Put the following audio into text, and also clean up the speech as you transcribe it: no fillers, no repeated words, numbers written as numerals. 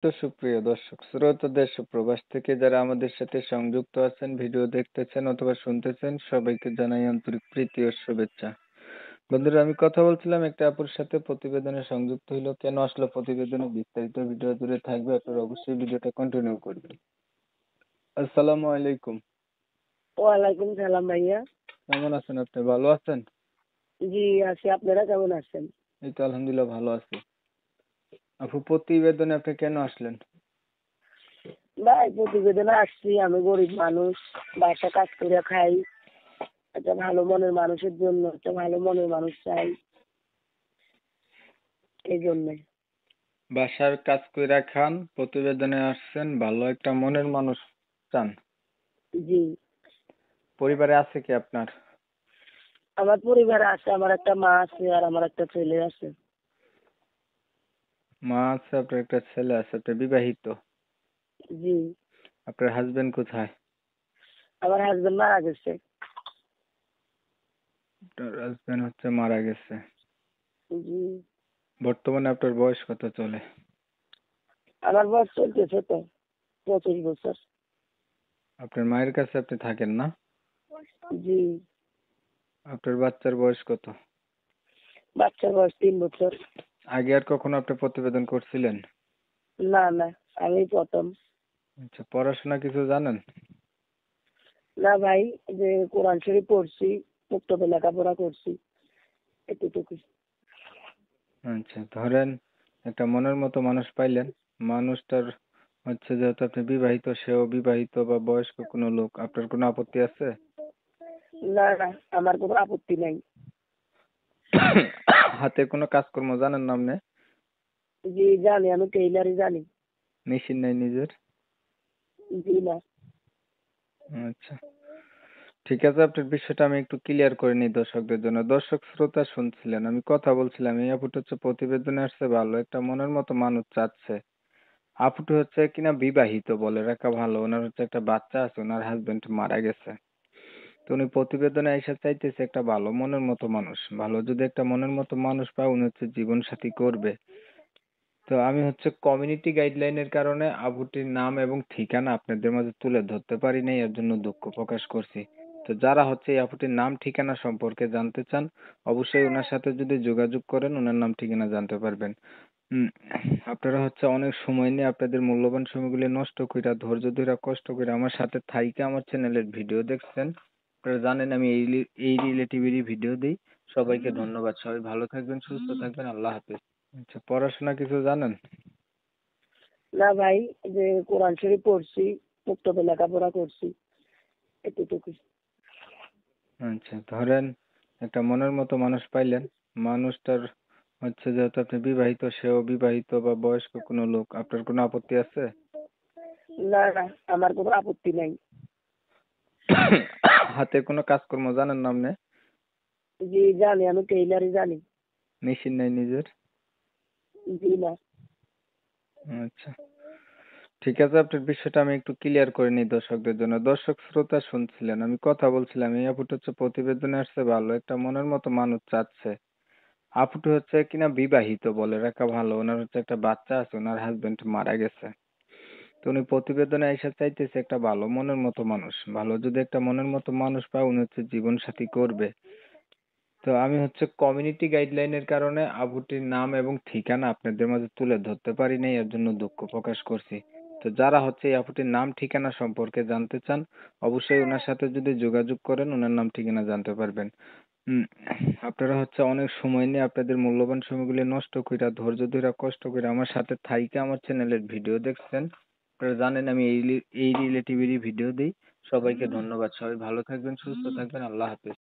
তো সুপ্রিয় দর্শক শ্রোতাদের সুপ্রবাস থেকে যারা আমাদের সাথে সংযুক্ত আছেন, ভিডিও দেখতেছেন অথবা শুনতেছেন, সবাইকে জানাই আন্তরিক প্রীতি ও শুভেচ্ছা। বন্ধুরা, আমি কথা বলছিলাম একটা আপুর সাথে, প্রতিবেদনে সংযুক্ত হইলো। কেন আসলো প্রতিবেদনে, বিস্তারিত ভিডিও জুড়ে থাকবে, আপনারা অবশ্যই ভিডিওটা কন্টিনিউ করবেন। আসসালামু আলাইকুম। ওয়ালাইকুম সালাম ভাইয়া। কেমন আছেন আপনি, ভালো আছেন? জি আছি, আপনারা কেমন আছেন? এই তো আলহামদুলিল্লাহ ভালো আছি। আপু, প্রতিবেদনে আপনি কেন আসলেন? ভাই প্রতিবেদনে আসছি, আমি গরিব মানুষ, বাসা কাজ করে খাই। একটা ভালো মনের মানুষের জন্য একটা ভালো মনের মানুষ চাই, এই জন্যে। বাসার কাজ কইরা খান, প্রতিবেদনে আসছেন, ভালো একটা মনের মানুষ চান। জি। পরিবারে আছে কি আপনার? আমার পরিবারে আছে, আমার একটা মা আছে আর আমার একটা ছেলে আছে। মা আছে, আপনার একটা ছেলে আছে, আপনি বিবাহিত? জি। আপনার হাজবেন্ড কোথায়? আমার হাজবেন্ড মারা গেছে। আপনার হাজবেন্ড হচ্ছে মারা গেছে। জি। বর্তমানে আপনার বয়স কত চলে? আমার বয়স চলতেছে তো 25 বছর। আপনার মায়ের কাছে আপনি থাকেন না? জি। আপনার বাচ্চার বয়স কত? বাচ্চার বয়স 3 বছর। আগে আর কখনো আপনি প্রতিবেদন করছিলেন? না না, আমি প্রথম। আচ্ছা, পড়াশোনা কিছু জানেন? না ভাই, যে কোরআন শরীফ পড়ছি, মুক্তবে লেখাপড়া করছি, এতটুকু। আচ্ছা, ধরেন একটা মনের মতো মানুষ পাইলেন, মানুষটার হচ্ছে যেহেতু আপনি বিবাহিত, সেও বিবাহিত বা বয়স্ক কোনো লোক, আপনার কোনো আপত্তি আছে? না না, আমার কোনো আপত্তি নাই। হাতে কোনো কাজকর্ম জানেন না আপনি? জি জানি, আমি টেইলারই জানি। মেশিন নাই নিজের? জি না। আচ্ছা, ঠিক আছে, আপনার বিষয়টা আমি একটু ক্লিয়ার করে নিই দর্শকদের জন্য। দর্শক শ্রোতা শুনছিলেন, আমি কথা বলছিলাম, এই আপুটা হচ্ছে প্রতিবেদনে আসছে, ভালো একটা মনের মতো মানুষ চাচ্ছে। আপুটা হচ্ছে কিনা বিবাহিত, বলে রাখা ভালো, ওনার হচ্ছে একটা বাচ্চা আছে, ওনার হাজবেন্ড মারা গেছে। তো উনি প্রতিবেদনে এসে চাইতেছে একটা ভালো মনের মতো মানুষ, ভালো যদি একটা মনের মতো মানুষ পায়, উনি হচ্ছে জীবন সাথী করবে। তো আমি হচ্ছে কমিউনিটি গাইডলাইনের কারণে আবুটির নাম এবং ঠিকানা আপনাদের মাঝে তুলে ধরতে পারি নাই, এর জন্য দুঃখ প্রকাশ করছি। তো যারা হচ্ছে এই আপুটির নাম ঠিকানা সম্পর্কে জানতে চান, অবশ্যই ওনার সাথে যদি যোগাযোগ করেন, ওনার নাম ঠিকানা জানতে পারবেন। হুম, আপনারা হচ্ছে অনেক সময় নিয়ে আপনাদের মূল্যবান সময়গুলি নষ্ট কইরা, ধৈর্য ধইরা, কষ্ট করে আমার সাথে থাইকা আমার চ্যানেলের ভিডিও দেখছেন। আপনারা জানেন আমি এই রিলেটিভেরই ভিডিও দিই। সবাইকে ধন্যবাদ, সবাই ভালো থাকবেন, সুস্থ থাকবেন, আল্লাহ হাফেজ। আচ্ছা, পড়াশোনা কিছু জানেন? না ভাই, যে কোরআন শরীফ পড়ছি, মুক্তবে লেখাপড়া করছি, এতটুকু। আচ্ছা, ধরেন একটা মনের মতো মানুষ পাইলেন, মানুষটার হচ্ছে যেহেতু আপনি বিবাহিত, সেও বিবাহিত বা বয়স্ক কোনো লোক, আপনার কোনো আপত্তি আছে? না না, আমার কোনো আপত্তি নাই। হাতে কোনো কাজকর্ম জানেন না আপনি? জি জানি, আমি টেইলারই জানি। মেশিন নাই নিজের? জি না। আচ্ছা, ঠিক আছে, আপনার বিষয়টা আমি একটু ক্লিয়ার করে নিই দর্শকদের জন্য। দর্শক শ্রোতা শুনছিলেন, আমি কথা বলছিলাম, এই আপুটা হচ্ছে প্রতিবেদনে আসছে, ভালো একটা মনের মতো মানুষ চাচ্ছে। আপুটা হচ্ছে কিনা বিবাহিত, বলে রাখা ভালো, ওনার হচ্ছে একটা বাচ্চা আছে, ওনার হাজবেন্ড মারা গেছে। তো উনি প্রতিবেদনে এসে চাইতেছে একটা ভালো মনের মতো মানুষ, ভালো যদি একটা মনের মতো মানুষ পায়, উনি হচ্ছে জীবন সাথী করবে। তো আমি হচ্ছে কমিউনিটি গাইডলাইনের কারণে আবুটির নাম এবং ঠিকানা আপনাদের মাঝে তুলে ধরতে পারি নাই, এর জন্য দুঃখ প্রকাশ করছি। তো যারা হচ্ছে এই আপুটির নাম ঠিকানা সম্পর্কে জানতে চান, অবশ্যই ওনার সাথে যদি যোগাযোগ করেন, ওনার নাম ঠিকানা জানতে পারবেন। হুম, আপনারা হচ্ছে অনেক সময় নিয়ে আপনাদের মূল্যবান সময়গুলি নষ্ট কইরা, ধৈর্য ধইরা, কষ্ট করে আমার সাথে থাইকা আমার চ্যানেলের ভিডিও দেখছেন। আপনারা জানেন আমি এই রিলেটিভেরই ভিডিও দিই। সবাইকে ধন্যবাদ, সবাই ভালো থাকবেন, সুস্থ থাকবেন, আল্লাহ হাফেজ।